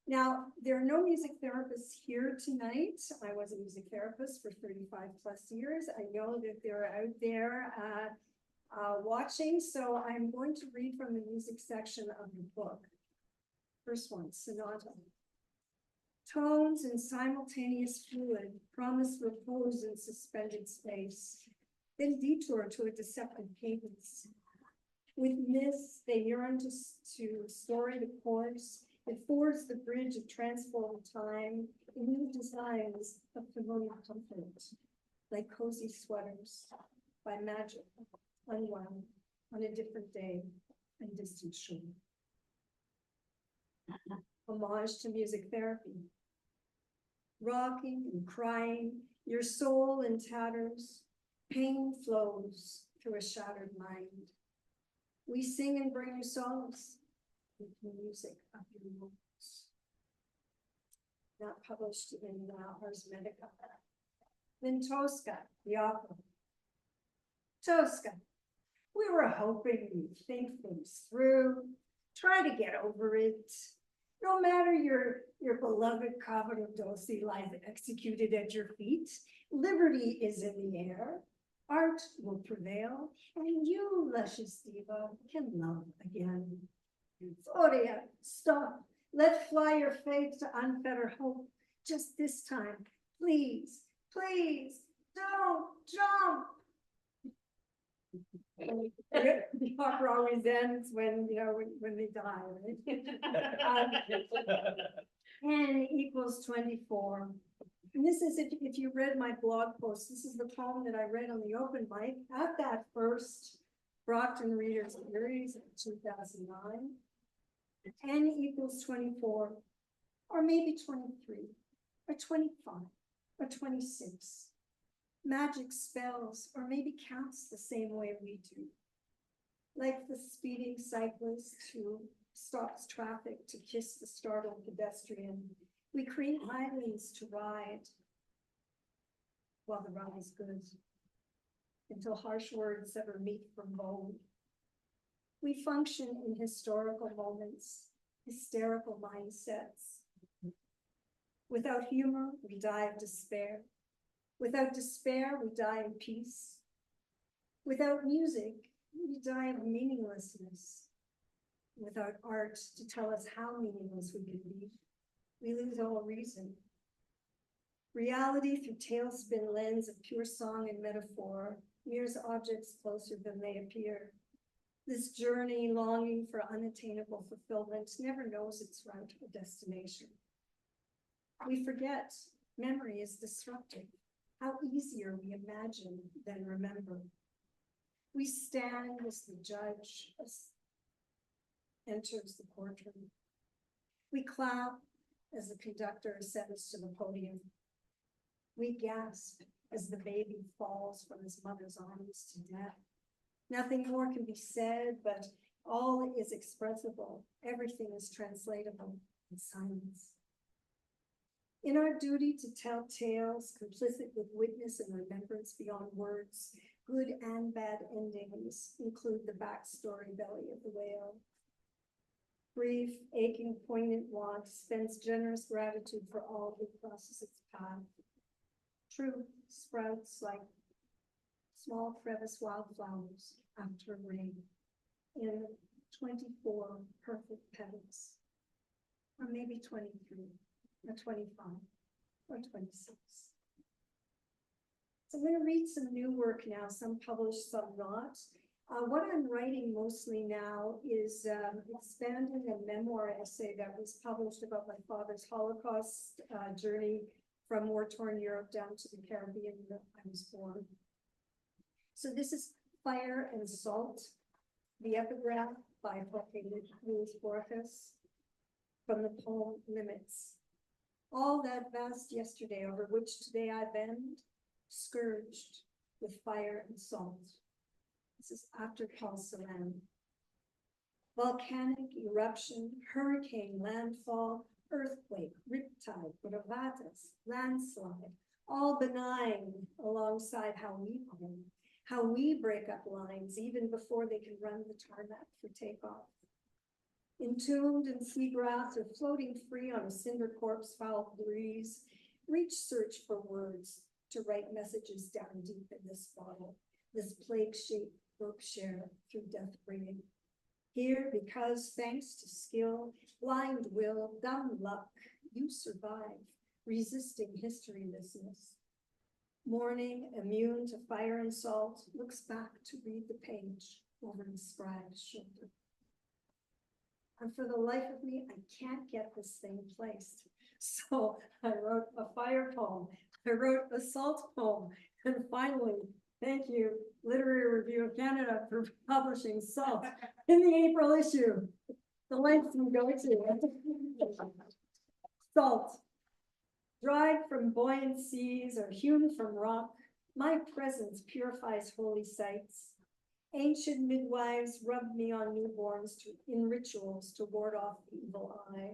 Now, there are no music therapists here tonight. I was a music therapist for 35 plus years. I know that they're out there watching, so I'm going to read from the music section of the book. First one, Sonata. Tones in simultaneous fluid promise repose in suspended space, then detour to a deceptive cadence. With myths, they yearn to story the course. It fords the bridge of transformed time in new designs of familiar comfort, like cozy sweaters by magic, unwound on a different day and distant shore. Homage to music therapy. Rocking and crying, your soul in tatters, pain flows through a shattered mind. We sing and bring you solace with the music of your wounds. Not published in Ars Medica. Then Tosca, the opera. Tosca, we were hoping you'd think things through, try to get over it. No matter your beloved Cavaradossi lies executed at your feet, liberty is in the air, art will prevail, and you, luscious diva, can love again. Gloria, stop. Let fly your faith to unfettered hope. Just this time, please, please, don't jump. The opera always ends when, when they die, right? N equals 24. And this is, if you read my blog post, this is the poem that I read on the open mic at that first Brockton Writers Series in 2009. N equals 24, or maybe 23, or 25, or 26. Magic spells, or maybe counts the same way we do. Like the speeding cyclist who stops traffic to kiss the startled pedestrian, we create islands to ride while the ride is good, until harsh words ever meet from bold. We function in historical moments, hysterical mindsets. Without humor, we die of despair. Without despair, we die in peace. Without music, we die of meaninglessness. Without art to tell us how meaningless we can be, we lose all reason. Reality through tailspin lens of pure song and metaphor mirrors objects closer than they appear. This journey, longing for unattainable fulfillment, never knows its route or destination. We forget memory is disruptive. How easier we imagine than remember. We stand as the judge enters the courtroom. We clap as the conductor ascends to the podium. We gasp as the baby falls from his mother's arms to death. Nothing more can be said, but all is expressible. Everything is translatable in silence. In our duty to tell tales, complicit with witness and remembrance beyond words, good and bad endings include the backstory belly of the whale. Brief, aching, poignant want spends generous gratitude for all who crosses its path. Truth sprouts like small crevice wildflowers after rain in 24 perfect petals, or maybe 23. Or 25, or 26. So I'm going to read some new work now, some published, some not. What I'm writing mostly now is expanding a memoir essay that was published about my father's Holocaust journey from war-torn Europe down to the Caribbean that I was born. So this is Fire and Salt, the epigraph by Luis Borges from the poem Limits. All that vast yesterday over which today I bend, scourged with fire and salt. This is after Paul Celan. Volcanic eruption, hurricane, landfall, earthquake, riptide, bravatas, landslide, all benign alongside how we break up lines even before they can run the tarmac for takeoff. entombed in seagrass or floating free on a cinder corpse foul breeze, reach search for words to write messages down deep in this bottle, this plague-shaped Berkshire through death bringing. Here, because thanks to skill, blind will, dumb luck, you survive, resisting historylessness. Morning, immune to fire and salt, looks back to read the page over the scribe's shoulder. And for the life of me, I can't get this thing placed. So I wrote a fire poem, I wrote a salt poem, and finally, thank you, Literary Review of Canada, for publishing Salt in the April issue. The lengths we go to. Salt. Dried from buoyant seas or hewn from rock, my presence purifies holy sites. Ancient midwives rubbed me on newborns in rituals to ward off the evil eye.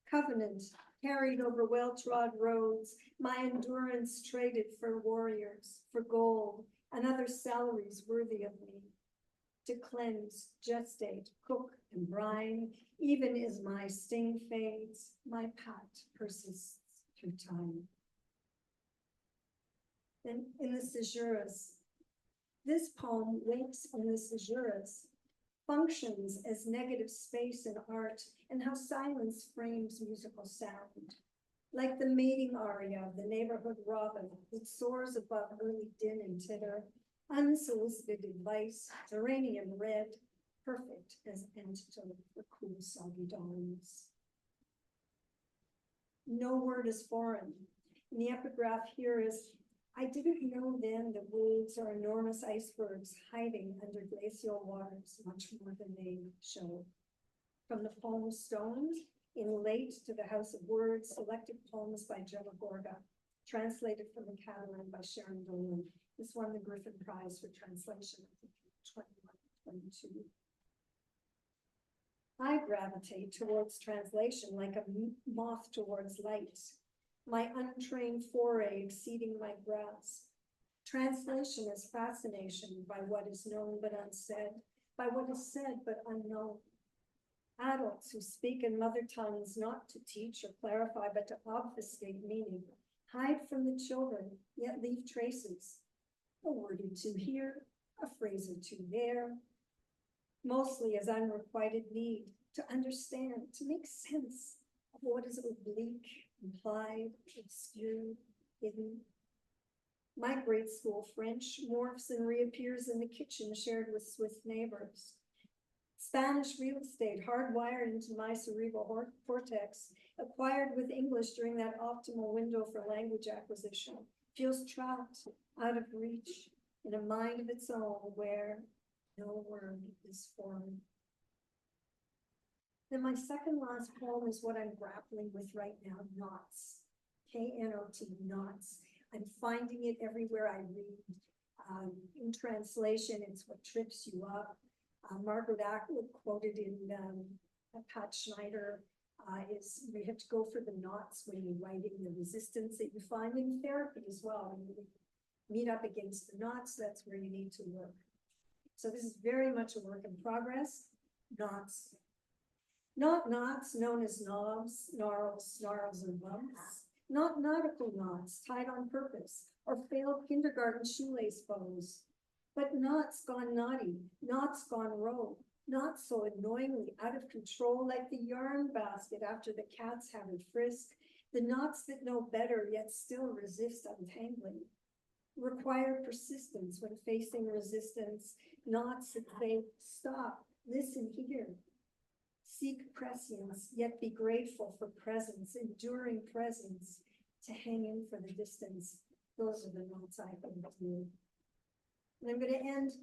Covenant carried over well-trod roads, my endurance traded for warriors, for gold, and other salaries worthy of me. To cleanse, gestate, cook, and brine, even as my sting fades, my pat persists through time. Then in the caesuras, this poem wakes in the caesuras, functions as negative space in art, and how silence frames musical sound. Like the mating aria of the neighborhood robin that soars above early din and titter, unsolicited advice, geranium red, perfect as antidote for cool soggy dawns. No word is foreign. And the epigraph here is, I didn't know then that waves are enormous icebergs hiding under glacial waters much more than they show. From the poem Stones, in Late to the House of Words, selected poems by Gemma Gorga, translated from the Catalan by Sharon Dolan. This won the Griffin Prize for translation, I think, in 21-22. I gravitate towards translation like a moth towards light, my untrained foray exceeding my grasp. Translation is fascination by what is known but unsaid, by what is said but unknown. Adults who speak in mother tongues not to teach or clarify but to obfuscate meaning, hide from the children, yet leave traces. A word or two here, a phrase or two there, mostly as unrequited need to understand, to make sense of what is oblique, implied, obscured, hidden. My grade school French morphs and reappears in the kitchen shared with Swiss neighbors. Spanish real estate hardwired into my cerebral cortex, acquired with English during that optimal window for language acquisition, feels trapped, out of reach, in a mind of its own where no word is foreign. Then my second last poem is what I'm grappling with right now, knots. K-N-O-T, knots. I'm finding it everywhere I read. In translation, it's what trips you up. Margaret Atwood quoted in Pat Schneider is you have to go for the knots when you're writing, the resistance that you find in therapy as well. When you meet up against the knots, that's where you need to work. So this is very much a work in progress. Knots. Not knots known as knobs, gnarls, snarls, and bumps. Not nautical knots tied on purpose or failed kindergarten shoelace bows. But knots gone naughty, knots gone rogue, knots so annoyingly out of control like the yarn basket after the cats have a frisk, the knots that know better yet still resist untangling. Require persistence when facing resistance, knots that say, stop, listen here. Seek prescience, yet be grateful for presence, enduring presence, to hang in for the distance. Those are the knots I think do. And I'm going to end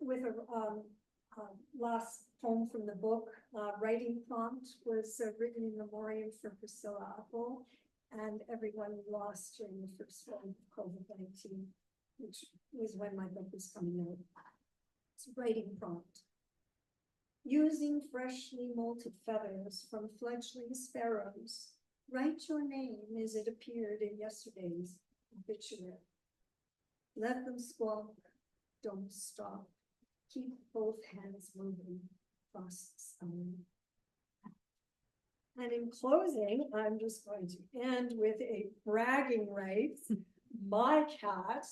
with a last poem from the book. Writing prompt was written in memoriam for Priscilla Apple and everyone we lost during the first wave of COVID-19, which was when my book was coming out. It's writing prompt. Using freshly molted feathers from fledgling sparrows, write your name as it appeared in yesterday's obituary. Let them squawk, don't stop. Keep both hands moving. across. And in closing, I'm just going to end with a bragging rights. My cat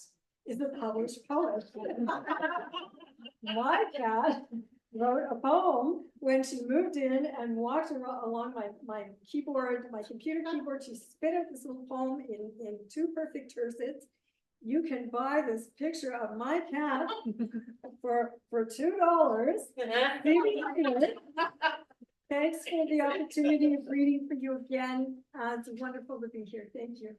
is a published poet. My cat wrote a poem when she moved in and walked along my keyboard, my computer keyboard. She spit out this little poem in two perfect tercets. You can buy this picture of my cat for $2. Thanks for the opportunity of reading for you again. It's wonderful to be here. Thank you.